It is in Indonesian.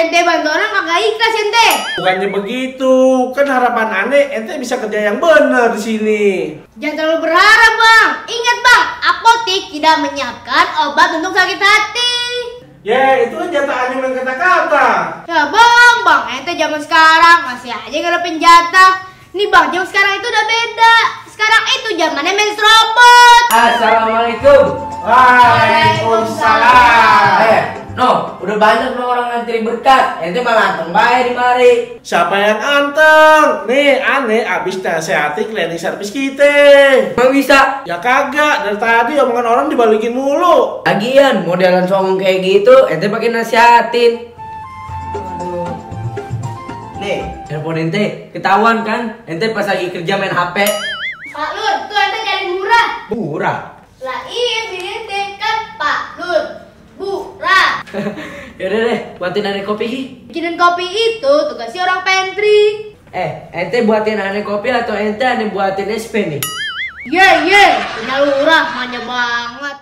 ente bantu orang kagak ikhlas ente. Bukannya begitu, kan harapan aneh ente bisa kerja yang bener di sini. Jangan terlalu berharap bang. Ingat bang, apotek tidak menyiapkan obat untuk sakit hati. Ya, itu kan jatah aneh main kata-kata. Ya bang, ente zaman sekarang masih aja ngarepin jatah. Nih bang, jam sekarang itu udah beda. Sekarang itu zamannya main robot. Assalamualaikum. Waalaikumsalam. No, udah banyak no orang ngantri berkat. Ente malah anteng bae di mari. Siapa yang anteng? Nih, aneh abis nasihati cleaning service kita. Emang bisa? Ya kagak, dari tadi omongan orang dibalikin mulu. Lagian modelan songong kayak gitu, ente pakai nasihatin. Nih, handphone ente ketahuan kan? Ente pas lagi kerja main HP. Pak Lur, tuh ente cari murah. Murah. Lah iya, bini ente kan Pak Lur. Murah. Yaudah deh, buatin aneh kopi gi. Bikinin kopi itu tugasnya orang pantry. Ente buatin aneh kopi atau ente aneh buatin SP nih? Ye, punya lurah, manja banget.